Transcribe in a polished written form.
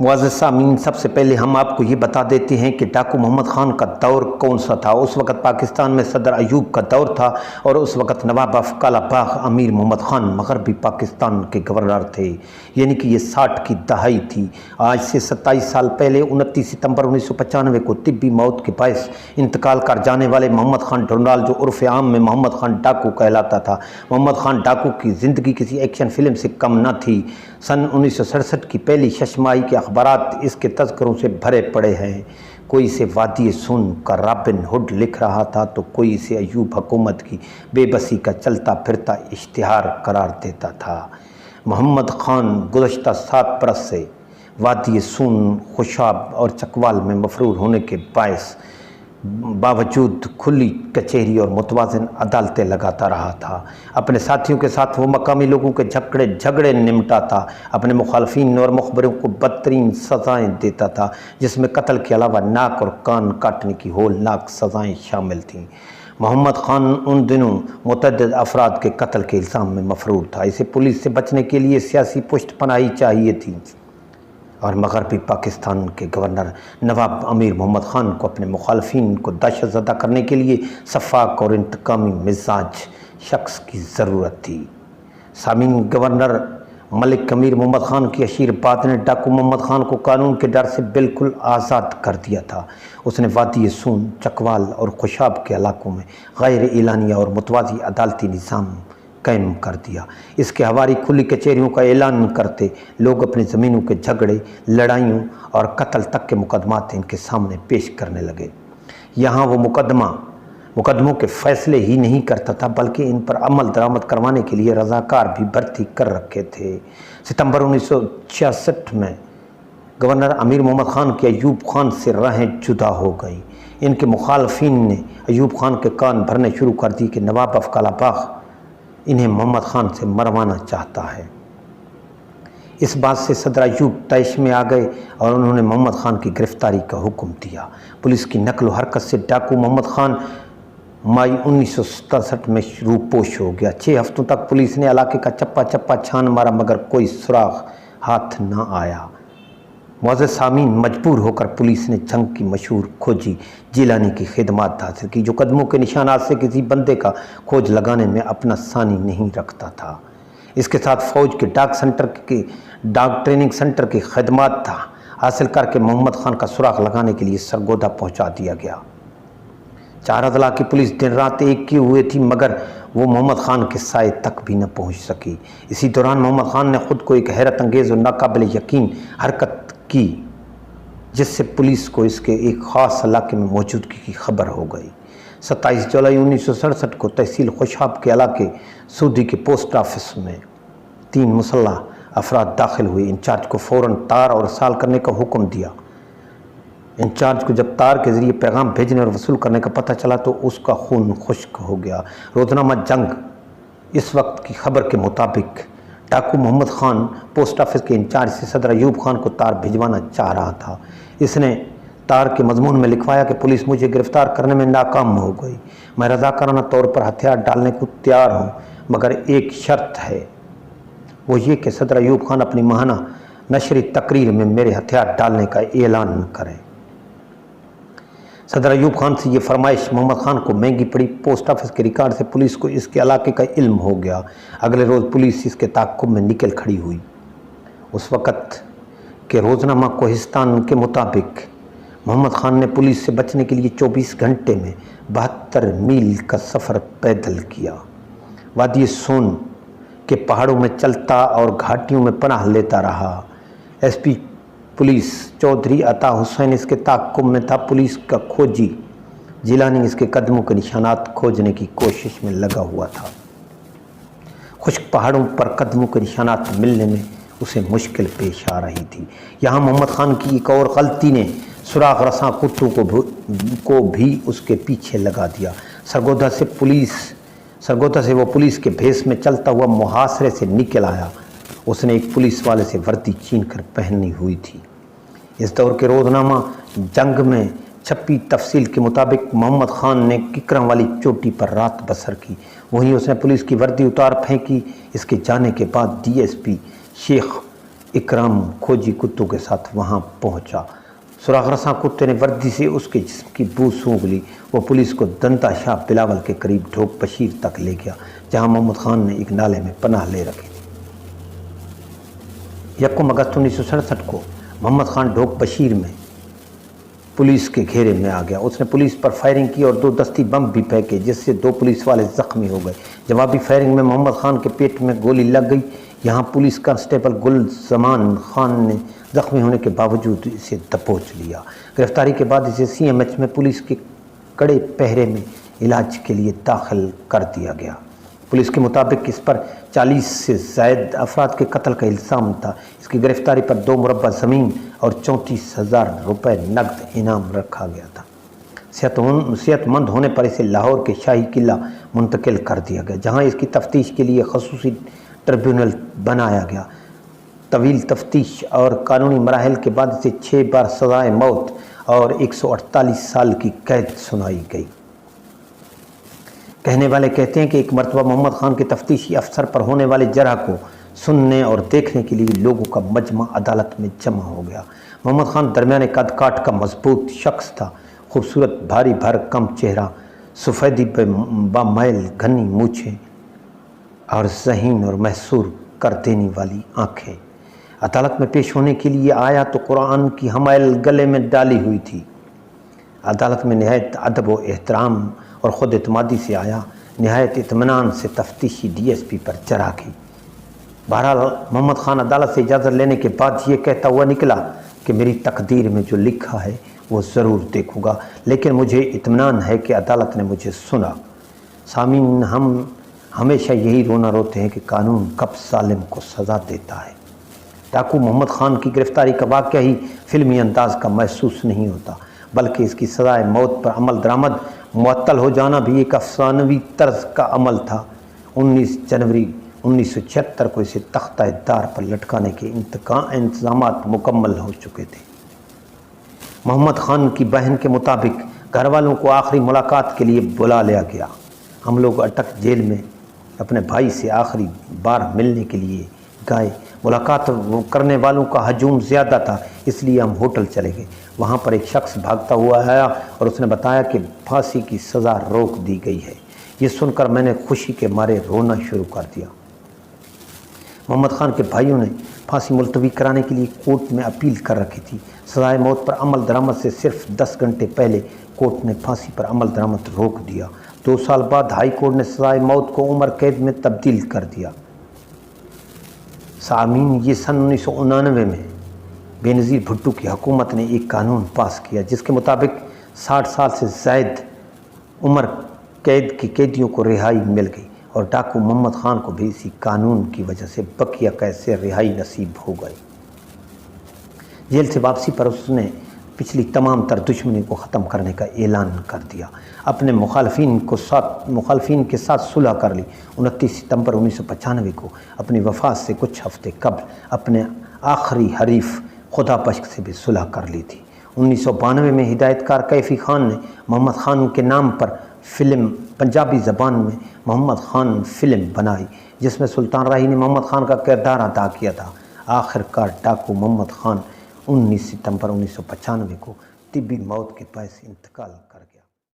معزز سامعین، سب سے پہلے ہم آپ کو یہ بتا دیتے ہیں کہ ڈاکو محمد خان کا دور کون سا تھا۔ اس وقت پاکستان میں صدر ایوب کا دور تھا اور اس وقت نواب آف کالا باغ امیر محمد خان مغربی پاکستان کے گورنر تھے، یعنی کہ یہ 60 کی دہائی تھی۔ آج سے 27 سال پہلے 29 ستمبر 1995 کو طبی موت کے باعث انتقال کر جانے والے محمد خان ڈھونڈال، جو عرف عام میں محمد خان ڈاکو کہلاتا تھا۔ محمد خان ڈاکو کی زندگی کسی ایکشن فلم سے کم نہ تھی۔ سن 1967 کی پہلی ششماہی کے اخبارات اس کے تذکروں سے بھرے پڑے ہیں۔ کوئی اسے وادی سون کا رابن ہوڈ لکھ رہا تھا تو کوئی اسے ایوب حکومت کی بے بسی کا چلتا پھرتا اشتہار قرار دیتا تھا۔ محمد خان گزشتہ 7 برس سے وادی سون، خوشاب اور چکوال میں مفرور ہونے کے باوجود کھلی کچہری اور متوازن عدالتیں لگاتا رہا تھا۔ اپنے ساتھیوں کے ساتھ وہ مقامی لوگوں کے جھگڑے نمٹا تھا، اپنے مخالفین اور مخبروں کو بدترین سزائیں دیتا تھا، جس میں قتل کے علاوہ ناک اور کان کاٹنے کی ہولناک سزائیں شامل تھیں۔ محمد خان ان دنوں متعدد افراد کے قتل کے الزام میں مفرور تھا۔ اسے پولیس سے بچنے کے لیے سیاسی پشت پناہی چاہیے تھی اور مغربی پاکستان کے گورنر نواب امیر محمد خان کو اپنے مخالفین کو دہشت زدہ کرنے کے لیے شفاق اور انتقامی مزاج شخص کی ضرورت تھی۔ سامعین، گورنر ملک امیر محمد خان کی اشیر بات نے ڈاکو محمد خان کو قانون کے ڈر سے بالکل آزاد کر دیا تھا۔ اس نے وادی سون، چکوال اور خوشاب کے علاقوں میں غیر اعلانیہ اور متوازی عدالتی نظام قائم کر دیا۔ اس کے حوالے کھلی کچہریوں کا اعلان کرتے لوگ اپنی زمینوں کے جھگڑے، لڑائیوں اور قتل تک کے مقدمات ان کے سامنے پیش کرنے لگے۔ یہاں وہ مقدموں کے فیصلے ہی نہیں کرتا تھا بلکہ ان پر عمل درآمد کروانے کے لیے رضاکار بھی بھرتی کر رکھے تھے۔ ستمبر 1966 میں گورنر امیر محمد خان کی ایوب خان سے راہیں جدا ہو گئیں۔ ان کے مخالفین نے ایوب خان کے کان بھرنے شروع کر دی کہ نواب آف کالا باغ انہیں محمد خان سے مروانا چاہتا ہے۔ اس بات سے صدر ایوب طیش میں آ گئے اور انہوں نے محمد خان کی گرفتاری کا حکم دیا۔ پولیس کی نقل و حرکت سے ڈاکو محمد خان مئی 1967 میں روپوش ہو گیا۔ 6 ہفتوں تک پولیس نے علاقے کا چپا چپا چھان مارا مگر کوئی سراغ ہاتھ نہ آیا۔ معزز سامعین، مجبور ہو کر پولیس نے جنگ کی مشہور کھوجی جیلانی کی خدمات حاصل کی، جو قدموں کے نشانات سے کسی بندے کا کھوج لگانے میں اپنا ثانی نہیں رکھتا تھا۔ اس کے ساتھ فوج کے ڈاک ٹریننگ سنٹر کی خدمات حاصل کر کے محمد خان کا سراغ لگانے کے لیے سرگودا پہنچا دیا گیا۔ 4 اضلاع کی پولیس دن رات ایک کیے ہوئے تھی مگر وہ محمد خان کے سائے تک بھی نہ پہنچ سکی۔ اسی دوران محمد خان نے خود کو ایک حیرت انگیز اور ناقابل یقین حرکت کی، جس سے پولیس کو اس کے ایک خاص علاقے میں موجودگی کی خبر ہو گئی۔ 27 جولائی 1967 کو تحصیل خوشاب کے علاقے سودی کے پوسٹ آفس میں 3 مسلح افراد داخل ہوئے۔ انچارج کو فوراً تار اور ارسال کرنے کا حکم دیا۔ انچارج کو جب تار کے ذریعے پیغام بھیجنے اور وصول کرنے کا پتہ چلا تو اس کا خون خشک ہو گیا۔ روزنامہ جنگ اس وقت کی خبر کے مطابق ڈاکو محمد خان پوسٹ آفس کے انچارج سے صدر ایوب خان کو تار بھجوانا چاہ رہا تھا۔ اس نے تار کے مضمون میں لکھوایا کہ پولیس مجھے گرفتار کرنے میں ناکام ہو گئی، میں رضاکارانہ طور پر ہتھیار ڈالنے کو تیار ہوں، مگر ایک شرط ہے، وہ یہ کہ صدر ایوب خان اپنی ماہانہ نشری تقریر میں میرے ہتھیار ڈالنے کا اعلان کریں۔ صدر ایوب خان سے یہ فرمائش محمد خان کو مہنگی پڑی۔ پوسٹ آفس کے ریکارڈ سے پولیس کو اس کے علاقے کا علم ہو گیا۔ اگلے روز پولیس اس کے تعاقب میں نکل کھڑی ہوئی۔ اس وقت کے روزنامہ کوہستان کے مطابق محمد خان نے پولیس سے بچنے کے لیے 24 گھنٹے میں 72 میل کا سفر پیدل کیا۔ وادی سون کے پہاڑوں میں چلتا اور گھاٹیوں میں پناہ لیتا رہا۔ ایس پی پولیس چودھری عطا حسین اس کے تعاقب میں تھا۔ پولیس کا کھوجی جیلانی اس کے قدموں کے نشانات کھوجنے کی کوشش میں لگا ہوا تھا۔ خشک پہاڑوں پر قدموں کے نشانات ملنے میں اسے مشکل پیش آ رہی تھی۔ یہاں محمد خان کی ایک اور غلطی نے سراغ رساں کتوں کو بھی اس کے پیچھے لگا دیا۔ سرگودا سے وہ پولیس کے بھیس میں چلتا ہوا محاصرے سے نکل آیا۔ اس نے ایک پولیس والے سے وردی چھین کر پہنی ہوئی تھی۔ اس دور کے روزنامہ جنگ میں چھپی تفصیل کے مطابق محمد خان نے ککراں والی چوٹی پر رات بسر کی، وہیں اس نے پولیس کی وردی اتار پھینکی۔ اس کے جانے کے بعد ڈی ایس پی شیخ اکرام کھوجی کتوں کے ساتھ وہاں پہنچا۔ سراغ رساں کتے نے وردی سے اس کے جسم کی بو سونگھ لی۔ وہ پولیس کو دنتا شاہ بلاول کے قریب ڈھوک بشیر تک لے گیا، جہاں محمد خان نے ایک نالے میں پناہ لے رکھی تھی۔ 1 اگست 1967 کو محمد خان ڈھوک بشیر میں پولیس کے گھیرے میں آ گیا۔ اس نے پولیس پر فائرنگ کی اور 2 دستی بم بھی پھینکے، جس سے 2 پولیس والے زخمی ہو گئے۔ جوابی فائرنگ میں محمد خان کے پیٹ میں گولی لگ گئی۔ یہاں پولیس کانسٹیبل گل زمان خان نے زخمی ہونے کے باوجود اسے دبوچ لیا۔ گرفتاری کے بعد اسے CMH میں پولیس کے کڑے پہرے میں علاج کے لیے داخل کر دیا گیا۔ پولیس کے مطابق اس پر 40 سے زائد افراد کے قتل کا الزام تھا۔ اس کی گرفتاری پر 2 مربع زمین اور 34,000 روپے نقد انعام رکھا گیا تھا۔ صحت مند ہونے پر اسے لاہور کے شاہی قلعہ منتقل کر دیا گیا، جہاں اس کی تفتیش کے لیے خصوصی ٹریبیونل بنایا گیا۔ طویل تفتیش اور قانونی مراحل کے بعد اسے 6 بار سزائے موت اور 148 سال کی قید سنائی گئی۔ کہنے والے کہتے ہیں کہ ایک مرتبہ محمد خان کے تفتیشی افسر پر ہونے والے جرح کو سننے اور دیکھنے کے لیے لوگوں کا مجمع عدالت میں جمع ہو گیا۔ محمد خان درمیانے قد کاٹ کا مضبوط شخص تھا، خوبصورت بھاری بھرکم چہرہ، سفیدی پہ بامائل گھنی مونچھیں اور ذہین اور محصور کر دینے والی آنکھیں۔ عدالت میں پیش ہونے کے لیے آیا تو قرآن کی حمائل گلے میں ڈالی ہوئی تھی۔ عدالت میں نہایت ادب و احترام اور خود اعتمادی سے آیا، نہایت اطمینان سے تفتیشی DSP پر جرح کی۔ بہرحال محمد خان عدالت سے اجازت لینے کے بعد یہ کہتا ہوا نکلا کہ میری تقدیر میں جو لکھا ہے وہ ضرور دیکھوں گا، لیکن مجھے اطمینان ہے کہ عدالت نے مجھے سنا۔ سامعین، ہم ہمیشہ یہی رونا روتے ہیں کہ قانون کب ظالم کو سزا دیتا ہے۔ ڈاکو محمد خان کی گرفتاری کا واقعہ ہی فلمی انداز کا محسوس نہیں ہوتا، بلکہ اس کی سزائے موت پر عمل درآمد معطل ہو جانا بھی ایک افسانوی طرز کا عمل تھا۔ 19 جنوری 1976 کو اسے تختہ دار پر لٹکانے کے انتظامات مکمل ہو چکے تھے۔ محمد خان کی بہن کے مطابق گھر والوں کو آخری ملاقات کے لیے بلا لیا گیا۔ ہم لوگ اٹک جیل میں اپنے بھائی سے آخری بار ملنے کے لیے گئے۔ ملاقات کرنے والوں کا ہجوم زیادہ تھا، اس لیے ہم ہوٹل چلے گئے۔ وہاں پر ایک شخص بھاگتا ہوا آیا اور اس نے بتایا کہ پھانسی کی سزا روک دی گئی ہے۔ یہ سن کر میں نے خوشی کے مارے رونا شروع کر دیا۔ محمد خان کے بھائیوں نے پھانسی ملتوی کرانے کے لیے کورٹ میں اپیل کر رکھی تھی۔ سزائے موت پر عمل درآمد سے صرف 10 گھنٹے پہلے کورٹ نے پھانسی پر عمل درآمد روک دیا۔ 2 سال بعد ہائی کورٹ نے سزائے موت کو عمر قید میں تبدیل کر دیا۔ سامعین، یہ سن 1999 میں بے نظیر بھٹو کی حکومت نے ایک قانون پاس کیا جس کے مطابق 60 سال سے زائد عمر قید کے قیدیوں کو رہائی مل گئی، اور ڈاکو محمد خان کو بھی اسی قانون کی وجہ سے بقیہ قید سے رہائی نصیب ہو گئی۔ جیل سے واپسی پر اس نے پچھلی تمام تر دشمنی کو ختم کرنے کا اعلان کر دیا، اپنے مخالفین کے ساتھ صلح کر لی۔ 29 ستمبر 1995 کو اپنی وفات سے کچھ ہفتے قبل اپنے آخری حریف خدا بخش سے بھی صلح کر لی تھی۔ 1992 میں ہدایت کار کیفی خان نے محمد خان کے نام پر فلم پنجابی زبان میں محمد خان فلم بنائی، جس میں سلطان راہی نے محمد خان کا کردار ادا کیا تھا۔ آخر کار ڈاکو محمد خان 19 ستمبر 1995 کو طبی موت کے باعث انتقال